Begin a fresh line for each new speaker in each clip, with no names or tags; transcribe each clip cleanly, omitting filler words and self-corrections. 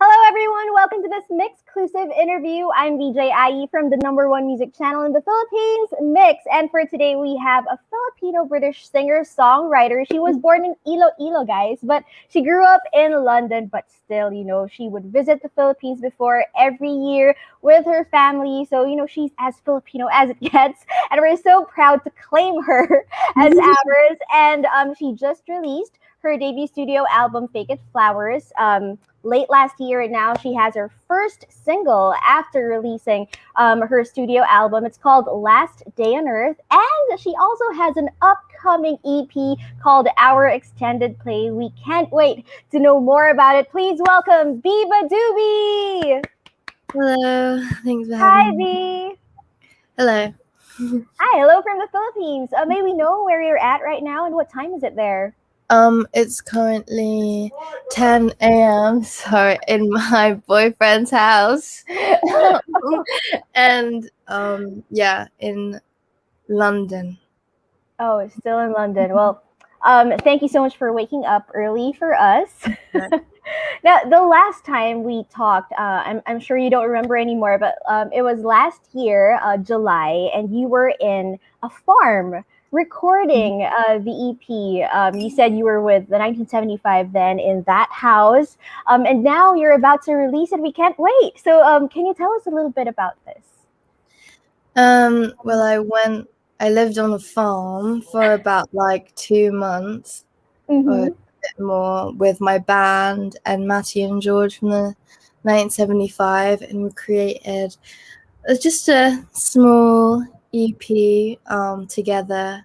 Hello, everyone. Welcome to this MYXclusive interview. I'm VJ IE from the #1 music channel in the Philippines, MYX. And for today, we have a Filipino-British singer-songwriter. She was born in Iloilo, guys, but she grew up in London. But still, she would visit the Philippines before every year with her family. So, she's as Filipino as it gets. And we're so proud to claim her as ours. And she just released her debut studio album, Fake It Flowers, late last year, and now she has her first single after releasing her studio album. It's called Last Day on Earth, and she also has an upcoming EP called Our Extended Play. We can't wait to know more about it. Please welcome beabadoobee.
Hello, thanks for having me.
Hi, B.
Hello.
Hi, hello from the Philippines. May we know where you're at right now and what time is it there?
It's currently 10 a.m. So in my boyfriend's house, and yeah, in London.
Oh, it's still in London. Well, thank you so much for waking up early for us. Now, the last time we talked, I'm sure you don't remember anymore, but it was last year, July, and you were in a farm recording the EP. You said you were with the 1975 then in that house, and now you're about to release it. We can't wait. So can you tell us a little bit about this?
Well, I lived on a farm for about 2 months or a bit more with my band and Matty and George from the 1975, and we created just a small EP together.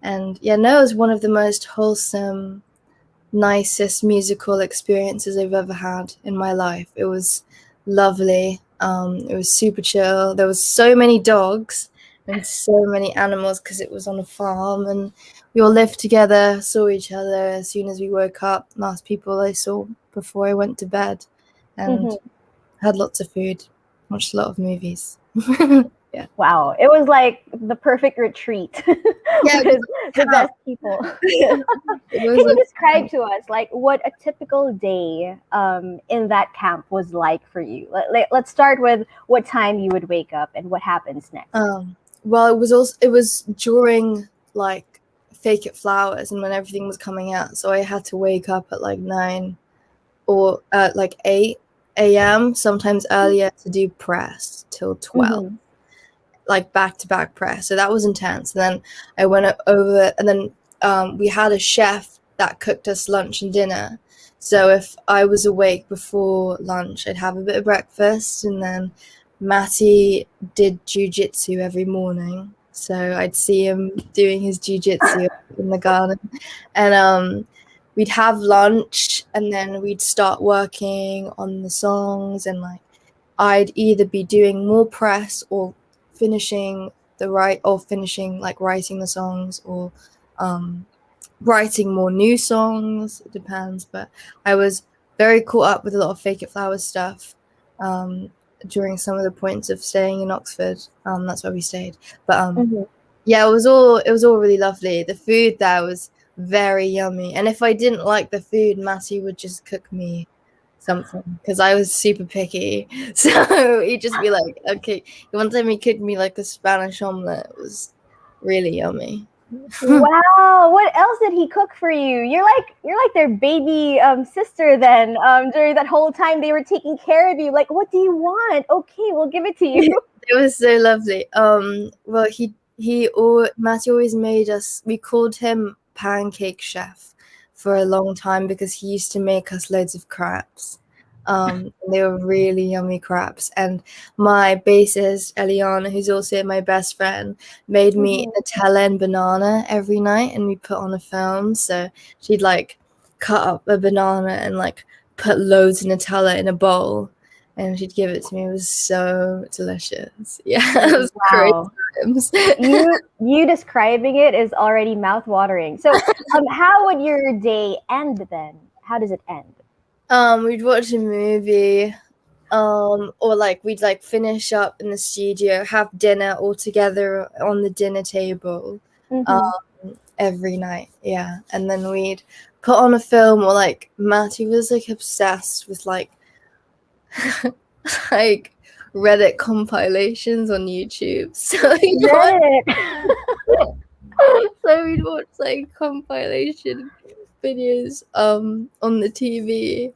And it was one of the most wholesome, nicest musical experiences I've ever had in my life. It was lovely. It was super chill. There was so many dogs and so many animals because it was on a farm, and we all lived together, saw each other as soon as we woke up. Last people I saw before I went to bed, and had lots of food, watched a lot of movies. Yeah.
Wow, it was like the perfect retreat.
Yeah,
with the best people. Can you describe to us what a typical day in that camp was like for you? Let's start with what time you would wake up and what happens next.
Well, it was during Fake It Flowers and when everything was coming out, so I had to wake up at 9 or 8 a.m. sometimes earlier to do press till 12. Back-to-back press. So that was intense. And then I went over, and then we had a chef that cooked us lunch and dinner. So if I was awake before lunch, I'd have a bit of breakfast, and then Matty did jiu-jitsu every morning. So I'd see him doing his jiu-jitsu in the garden. And we'd have lunch, and then we'd start working on the songs, and I'd either be doing more press or finishing writing the songs, or writing more new songs. It depends, but I was very caught up with a lot of Fake It Flowers stuff during some of the points of staying in Oxford. That's where we stayed, but it was all really lovely. The food there was very yummy, and if I didn't like the food, Matty would just cook me something because I was super picky. So he'd just be like, okay. One time he cooked me a Spanish omelet. It was really yummy.
Wow, what else did he cook for you? You're like their baby sister then. During that whole time they were taking care of you. What do you want? Okay, we'll give it to you.
It was so lovely. Well, he Matty always made us. We called him Pancake Chef for a long time because he used to make us loads of crepes. They were really yummy crepes. And my bassist Eliana, who's also my best friend, made me Nutella and banana every night, and we put on a film. So she'd like cut up a banana and like put loads of Nutella in a bowl, and she'd give it to me. It was so delicious. Yeah, it was
Wow.
crazy.
You describing it is already mouth-watering. So, how would your day end then? How does it end?
We'd watch a movie, or like we'd like finish up in the studio, have dinner all together on the dinner table, every night. Yeah, and then we'd put on a film, or like Matty was like obsessed with like like Reddit compilations on YouTube. So we'd watch like compilation videos on the TV,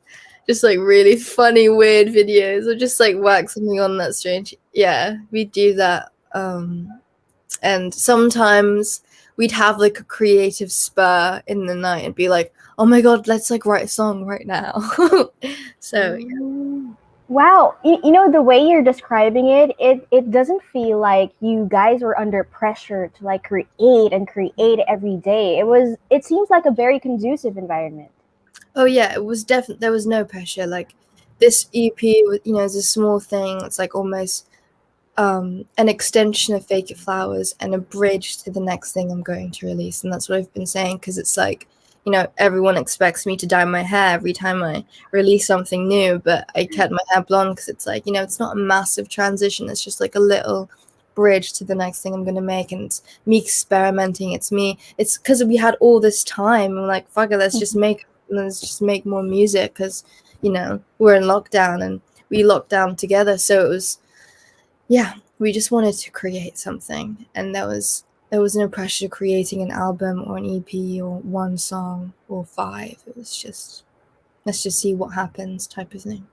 just like really funny, weird videos, or just like whack something on that strange. Yeah, we'd do that. And sometimes we'd have like a creative spur in the night and be like, oh my god, let's like write a song right now. So yeah.
Wow, you know the way you're describing it, it doesn't feel like you guys were under pressure to like create every day. It seems like a very conducive environment.
Oh yeah, it was definitely, there was no pressure. Like this EP, is a small thing. It's like almost an extension of Fake It Flowers and a bridge to the next thing I'm going to release. And that's what I've been saying, because it's like, everyone expects me to dye my hair every time I release something new, but I kept my hair blonde because it's like, it's not a massive transition. It's just like a little bridge to the next thing I'm going to make. And it's me experimenting. It's because we had all this time. I'm like, fuck it, let's just make more music, because, we're in lockdown and we locked down together. So it was, yeah, we just wanted to create something, and there was no pressure creating an album or an EP or one song or 5. It was just, let's just see what happens type of thing.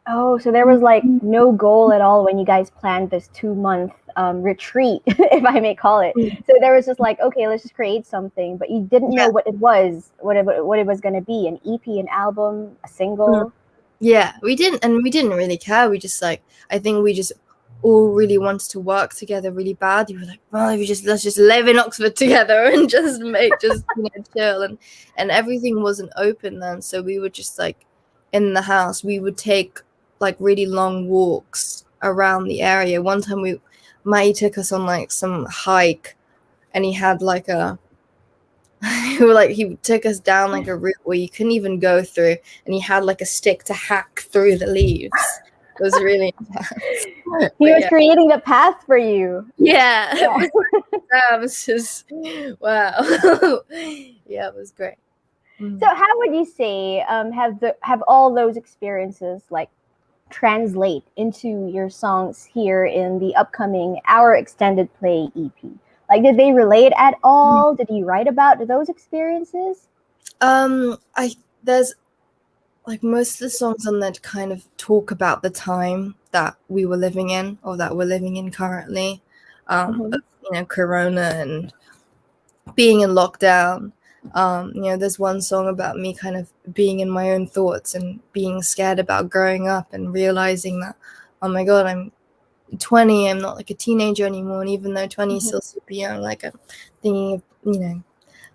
Oh, so there was like no goal at all when you guys planned this 2-month retreat, if I may call it. So there was just like, okay, let's just create something, but you didn't know what it was, what it was going to be, an EP, an album, a single.
Yeah, we didn't really care. We just like, I think we just all really wanted to work together really bad. We were like, well, let's just live in Oxford together and just chill, and everything wasn't open then, so we would just like in the house, we would take like really long walks around the area. One time Matty took us on like some hike, and he had like he took us down like a route where you couldn't even go through, and he had like a stick to hack through the leaves. It was really intense.
He was creating the path for you.
Yeah. It was just, wow. Yeah, it was great.
So how would you say have all those experiences like translate into your songs here in the upcoming Our Extended Play EP? Like, did they relate at all? Did you write about those experiences?
There's like most of the songs on there kind of talk about the time that we were living in, or that we're living in currently, of, Corona and being in lockdown. There's one song about me kind of being in my own thoughts and being scared about growing up and realizing that, oh my god, I'm 20, I'm not like a teenager anymore. And even though 20 is still super young, like I'm thinking of,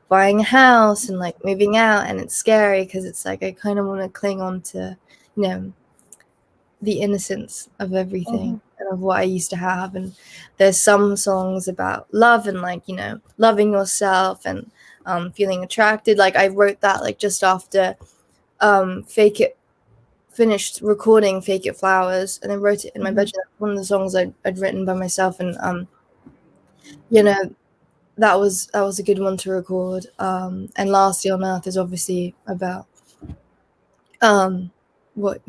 buying a house and like moving out, and it's scary because it's like I kind of want to cling on to, the innocence of everything and of what I used to have. And there's some songs about love and like, loving yourself and feeling attracted. Like I wrote that like just after finished recording Fake It Flowers, and I wrote it in my bedroom. One of the songs I'd written by myself, and that was a good one to record. And Last Day on Earth is obviously about what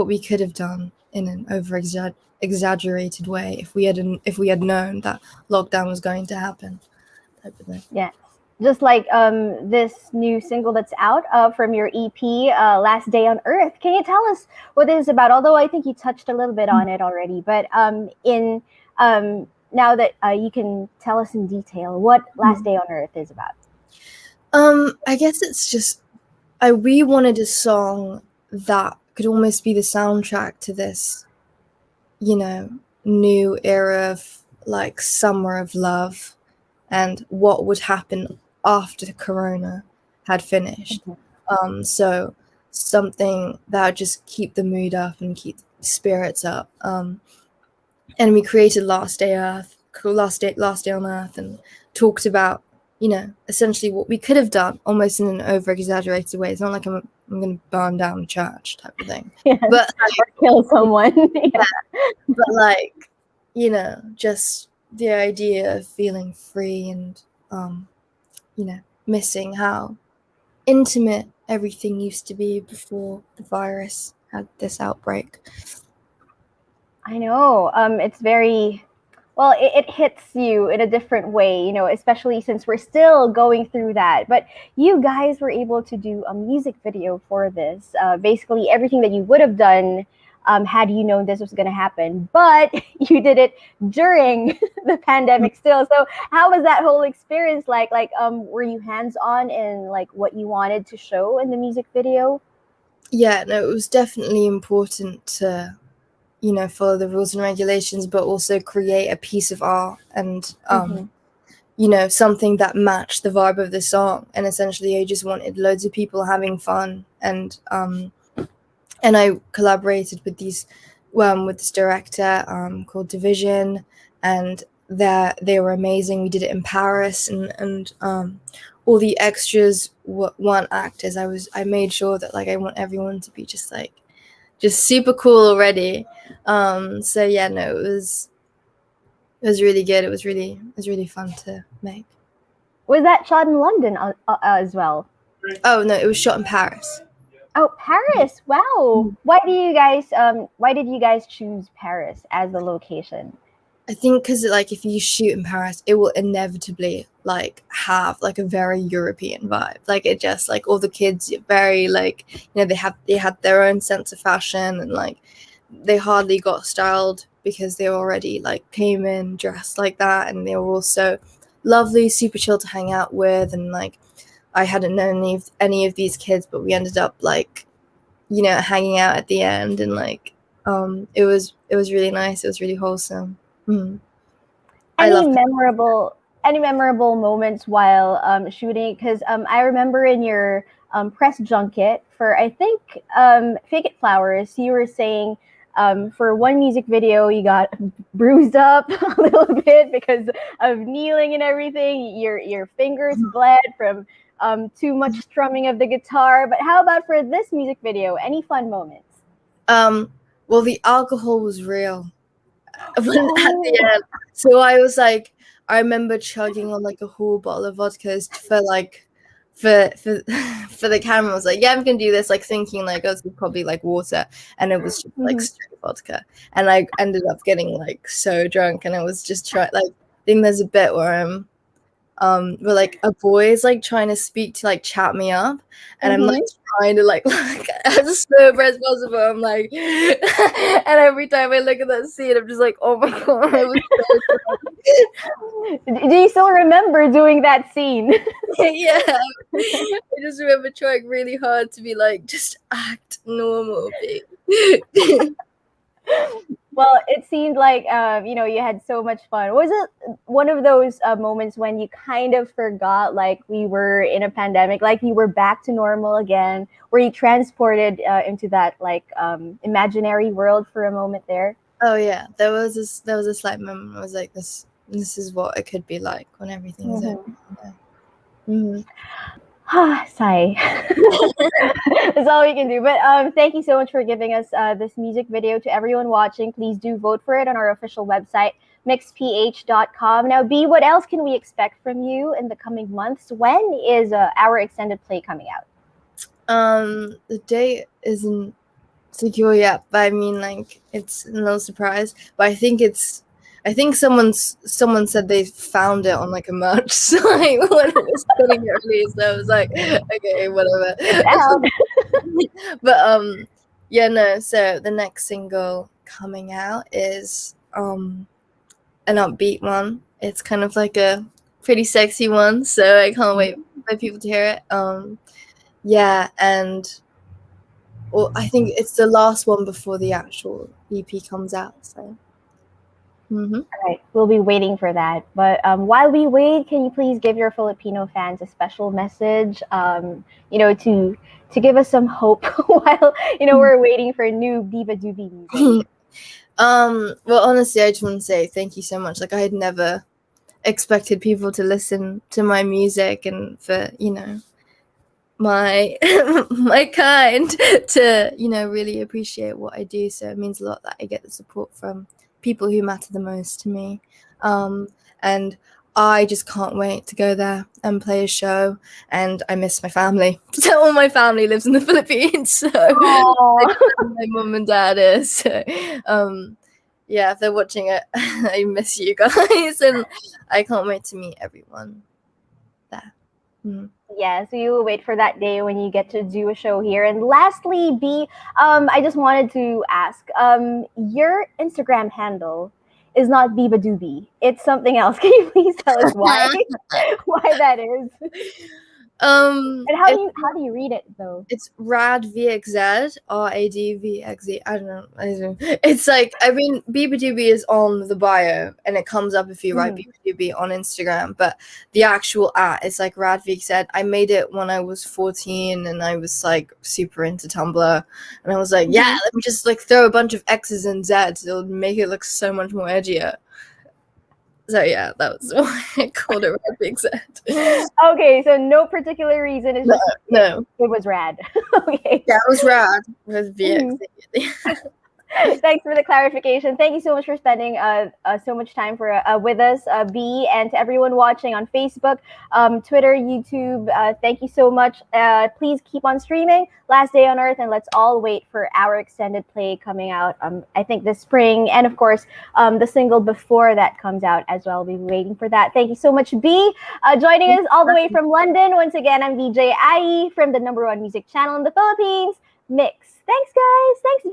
we could have done in an exaggerated way if we had known that lockdown was going to happen, type of thing.
Yeah, just like this new single that's out from your EP, Last Day on Earth. Can you tell us what this is about? Although I think you touched a little bit on it already, but now that you can tell us in detail what Last Day on Earth is about.
I guess it's just we wanted a song that could almost be the soundtrack to this, you know, new era of like summer of love and what would happen after Corona had finished. So something that would just keep the mood up and keep spirits up. And we created Last Day on Earth, and talked about, you know, essentially what we could have done, almost in an over-exaggerated way. It's not like I'm going to burn down a church type of thing,
Yes.
but
or kill someone. Yeah.
But like, you know, just the idea of feeling free and, you know, missing how intimate everything used to be before the virus had this outbreak.
I know. It's very, well, it hits you in a different way, you know, especially since we're still going through that. But you guys were able to do a music video for this. Basically, everything that you would have done had you known this was going to happen. But you did it during the pandemic still. So how was that whole experience like? Like, were you hands-on in like what you wanted to show in the music video?
Yeah, no, it was definitely important to, you know, follow the rules and regulations, but also create a piece of art and, you know, something that matched the vibe of the song. And essentially, I just wanted loads of people having fun. And I collaborated with with this director called Division, and they were amazing. We did it in Paris, and all the extras weren't actors. I made sure that like I want everyone to be just super cool already. So yeah, no, it was really good. It was really fun to make.
Was that shot in London as well?
Oh no, it was shot in Paris.
Oh, Paris! Wow. Why did you guys choose Paris as the location?
I think because like if you shoot in Paris, it will inevitably like have like a very European vibe. Like it just like all the kids very like, you know, they had their own sense of fashion, and like they hardly got styled because they already like came in dressed like that, and they were also lovely, super chill to hang out with. And like I hadn't known any of these kids, but we ended up like, you know, hanging out at the end, and like it was really nice. It was really wholesome.
Any memorable moments while shooting? Because I remember in your press junket for, I think, Fake It Flowers, you were saying for one music video you got bruised up a little bit because of kneeling and everything. Your fingers bled from too much strumming of the guitar. But how about for this music video? Any fun moments?
Well, the alcohol was real. At the end. So I was like, I remember chugging on like a whole bottle of vodka for like for the camera. I was like, yeah, I'm gonna do this, like thinking like, oh, it's probably like water, and it was just like straight vodka. And I ended up getting like so drunk, and I was just I think there's a bit where where like a boy is like trying to speak to like chat me up, and I'm like trying to like as sober as possible. I'm like, and every time I look at that scene, I'm just like, oh my god, it was so
Do you still remember doing that scene?
yeah, I just remember trying really hard to be like just act normal.
Well, it seemed like you know, you had so much fun. Was it one of those moments when you kind of forgot like we were in a pandemic, like you were back to normal again? Were you transported into that like imaginary world for a moment there?
Oh yeah, there was a slight moment. I was like, this is what it could be like when everything is over.
Sigh. That's all we can do. But thank you so much for giving us this music video. To everyone watching, please do vote for it on our official website, MYXph.com. Now, B, what else can we expect from you in the coming months? When is our extended play coming out?
The date isn't secure yet, but I mean, like, it's no surprise. But I think someone said they found it on like a merch site when it was getting released. So I was like, okay, whatever. But yeah, no. So the next single coming out is an upbeat one. It's kind of like a pretty sexy one, so I can't wait for people to hear it. Yeah, and I think it's the last one before the actual EP comes out. So. Mm-hmm.
All right, we'll be waiting for that. But while we wait, can you please give your Filipino fans a special message? To give us some hope while we're waiting for new beabadoobee music.
Well, honestly, I just want to say thank you so much. Like, I had never expected people to listen to my music and for my my kind to really appreciate what I do. So it means a lot that I get the support from people who matter the most to me, and I just can't wait to go there and play a show. And I miss my family. So all my family lives in the Philippines, so like, my mum and dad is. So, yeah, if they're watching it, I miss you guys, and I can't wait to meet everyone there.
Yeah, so you will wait for that day when you get to do a show here. And lastly, B, I just wanted to ask, your Instagram handle is not beabadoobee. It's something else. Can you please tell us why? Why that is? And how do you read it though?
It's radvxz, radvxz. I don't know. It's like, I mean, beabadoobee is on the bio, and it comes up if you write beabadoobee on Instagram. But the actual is like radvxz. I made it when I was 14, and I was like super into Tumblr, and I was like, yeah, let me just like throw a bunch of X's and Z's. It'll make it look so much more edgier. So yeah, that was why I called it radvxz.
Okay, so no particular reason. It's just
no.
It was rad. Okay.
Yeah, it was rad with VX.
Thanks for the clarification. Thank you so much for spending so much time with us, B, and to everyone watching on Facebook, Twitter, YouTube. Thank you so much. Please keep on streaming. Last Day on Earth, and let's all wait for our extended play coming out. I think this spring, and of course, the single before that comes out as well. We'll be waiting for that. Thank you so much, B, joining us all the way from London. Once again, I'm VJ IE from the #1 music channel in the Philippines, Mix. Thanks, guys. Thanks, B.